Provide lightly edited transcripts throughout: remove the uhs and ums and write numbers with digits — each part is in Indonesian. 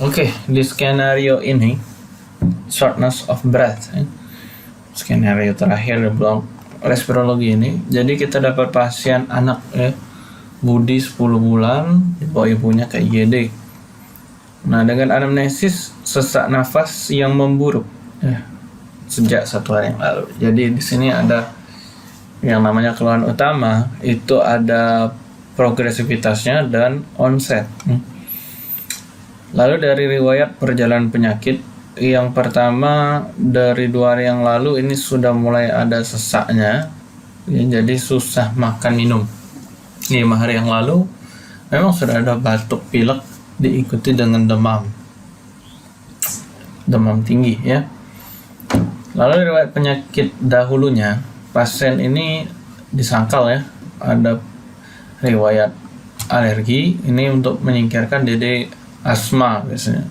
Oke, di skenario ini shortness of breath, skenario terakhir di blok respirologi ini. Jadi kita dapat pasien anak Budi 10 bulan, dibawa ibunya ke IGD. Nah, dengan anamnesis sesak nafas yang memburuk sejak 1 hari yang lalu. Jadi di sini ada yang namanya keluhan utama, itu ada progresivitasnya dan onset. Lalu dari riwayat perjalanan penyakit, yang pertama dari 2 hari yang lalu ini sudah mulai ada sesaknya, jadi susah makan minum. 5 hari yang lalu memang sudah ada batuk pilek diikuti dengan demam tinggi ya. Lalu riwayat penyakit dahulunya, pasien ini disangkal ada riwayat alergi, ini untuk menyingkirkan DD asma biasanya,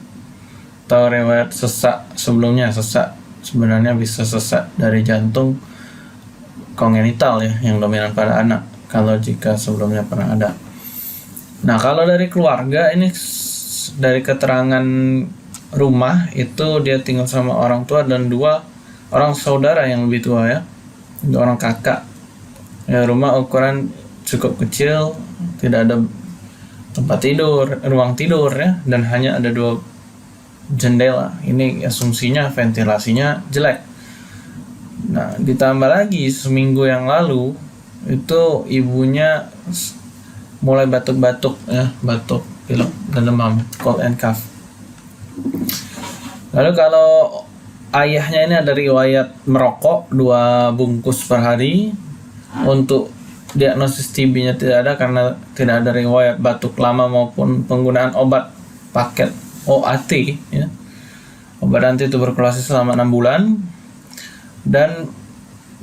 atau riwayat sesak sebelumnya. Sesak sebenarnya bisa sesak dari jantung kongenital yang dominan pada anak, kalau jika sebelumnya pernah ada. Nah, kalau dari keluarga ini, dari keterangan rumah itu dia tinggal sama orang tua dan 2 orang saudara yang lebih tua 2 orang kakak. Rumah ukuran cukup kecil, tidak ada tempat tidur, ruang tidur dan hanya ada 2 jendela. Ini asumsinya ventilasinya jelek. Nah, ditambah lagi seminggu yang lalu itu ibunya mulai batuk-batuk batuk pilek dan demam, cold and cough. Lalu kalau ayahnya ini ada riwayat merokok 2 bungkus per hari. Untuk diagnosis TB-nya tidak ada karena tidak ada riwayat batuk lama maupun penggunaan obat paket OAT obat anti tuberkulosis selama 6 bulan. Dan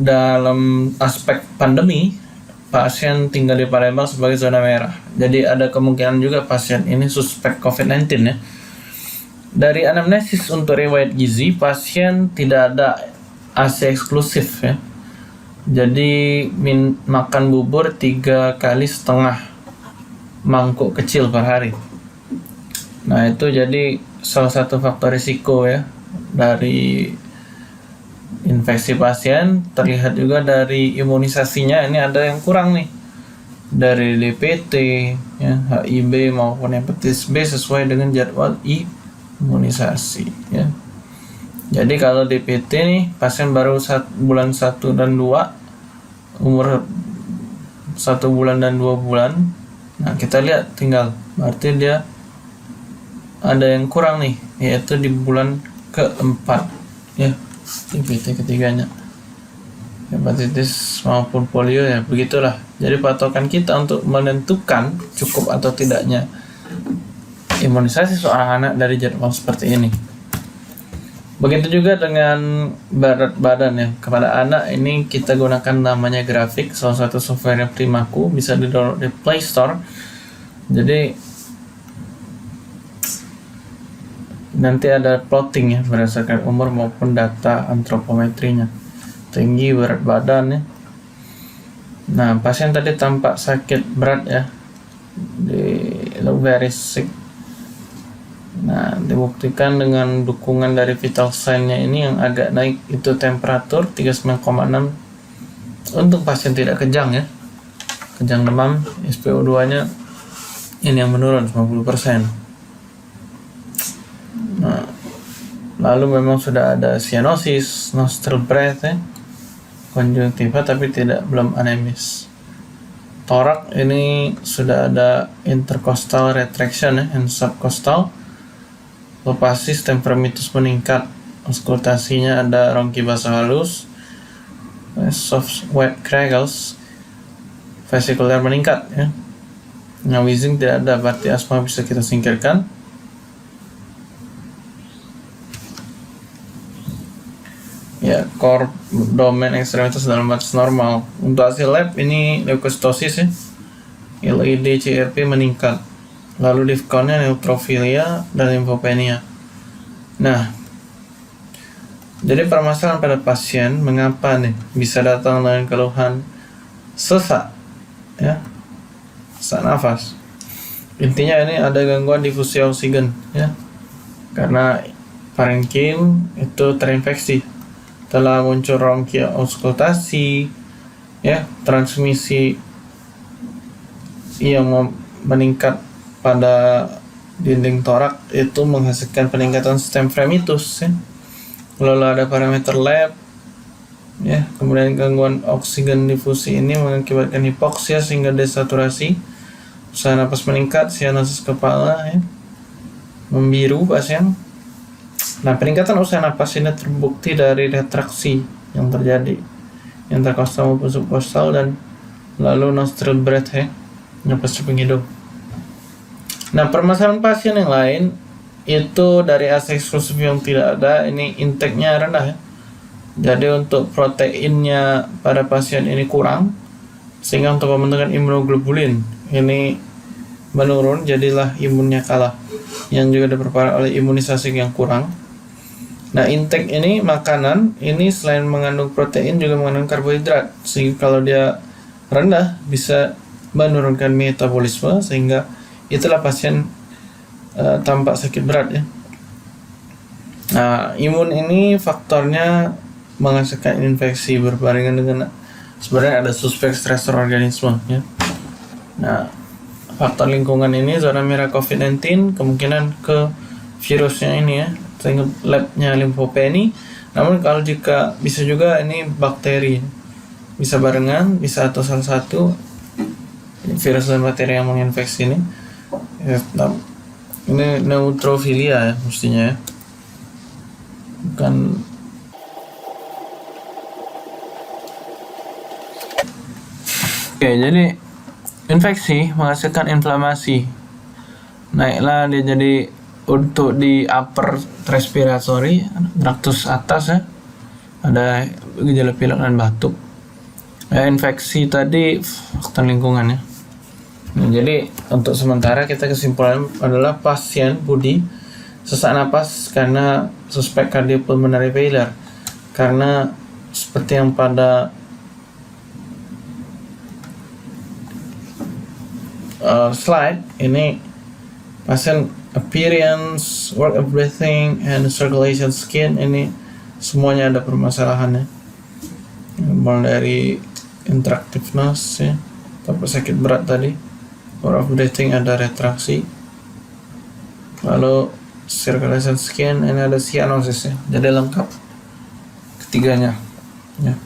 dalam aspek pandemi, pasien tinggal di Palembang sebagai zona merah, jadi ada kemungkinan juga pasien ini suspek COVID-19 Dari anamnesis untuk riwayat gizi, pasien tidak ada ASI eksklusif jadi makan bubur 3,5 kali mangkuk kecil per hari. Nah, itu jadi salah satu faktor risiko dari infeksi pasien. Terlihat juga dari imunisasinya, ini ada yang kurang nih, dari DPT HIB maupun hepatitis B sesuai dengan jadwal imunisasi Jadi kalau DPT nih, pasien baru bulan 1 dan 2, umur 1 bulan dan 2 bulan. Nah, kita lihat tinggal, berarti dia ada yang kurang nih, yaitu di bulan keempat DPT ketiganya, hepatitis maupun polio begitulah. Jadi patokan kita untuk menentukan cukup atau tidaknya imunisasi seorang anak dari jadwal seperti ini. Begitu juga dengan berat badan kepada anak. Ini kita gunakan namanya grafik, salah satu software Primaku, bisa di-download di Play Store. Jadi nanti ada plotting berdasarkan umur maupun data antropometrinya, tinggi, berat badan Nah, pasien tadi tampak sakit berat look very sick. Nah, dibuktikan dengan dukungan dari vital sign-nya ini yang agak naik, itu temperatur 39,6 untuk pasien tidak kejang kejang demam. SpO2-nya ini yang menurun 50%. Nah, lalu memang sudah ada cyanosis, nostril breath konjungtiva, tapi belum anemis. Thorax ini sudah ada intercostal retraction and subcostal. Lopasis temperamitus meningkat, auskultasinya ada rongki basal halus, soft wet crackles, vesikuler meningkat Nah, wheezing tidak ada, berarti asma bisa kita singkirkan. Core domain ekstremitas dalam batas normal. Untuk hasil lab ini leukositosis LED CRP meningkat. Lalu leaf count-nya neutrofilia dan lymphopenia. Nah, jadi permasalahan pada pasien mengapa bisa datang dengan keluhan sesak sesak nafas. Intinya ini ada gangguan difusi oksigen karena parenkim itu terinfeksi. Telah muncul bronkial auskultasi, ya, transmisi yang meningkat pada dinding torak itu menghasilkan peningkatan stem fremitus, ya. Lalu ada parameter lab, ya, kemudian gangguan oksigen difusi ini mengakibatkan hipoksia sehingga desaturasi, usaha napas meningkat, sianosis kepala, ya, membiru pasien. Nah, peningkatan usaha napas ini terbukti dari retraksi yang terjadi interkostal maupun subkostal, dan lalu nostril breath, ya, napas cuping hidung. Nah, permasalahan pasien yang lain itu dari ASA eksklusif yang tidak ada, ini intake-nya rendah, ya. Jadi untuk proteinnya pada pasien ini kurang, sehingga untuk pembentukan imunoglobulin ini menurun, jadilah imunnya kalah, yang juga diperparah oleh imunisasi yang kurang. Nah, intake ini makanan ini selain mengandung protein juga mengandung karbohidrat, sehingga kalau dia rendah bisa menurunkan metabolisme, sehingga itulah pasien tampak sakit berat, ya. Nah, imun ini faktornya menghasilkan infeksi berbarengan dengan sebenarnya ada suspek stresor organisme, ya. Nah, faktor lingkungan ini zona merah COVID-19 kemungkinan ke virusnya ini, ya, sehingga labnya limfopeni. Namun kalau jika bisa juga ini bakteri, bisa barengan, bisa atau salah satu virus dan bakteri yang menginfeksi ini. Ini neutrofilia, ya, mestinya, ya, bukan. Oke, jadi infeksi menghasilkan inflamasi, naiklah dia jadi untuk di upper respiratory traktus atas, ya, ada gejala pilek dan batuk. Infeksi tadi faktor lingkungan, ya. Nah, jadi untuk sementara kita kesimpulan adalah pasien Budi sesak napas karena suspek cardiopulmonary failure, karena seperti yang pada slide ini, pasien appearance, work of breathing, and circulation skin ini semuanya ada permasalahannya, mulai dari interactiveness, ya, sampai sakit berat tadi, work of breathing ada retraksi, lalu circulation skin ini ada cyanosis, ya, jadi lengkap ketiganya, ya.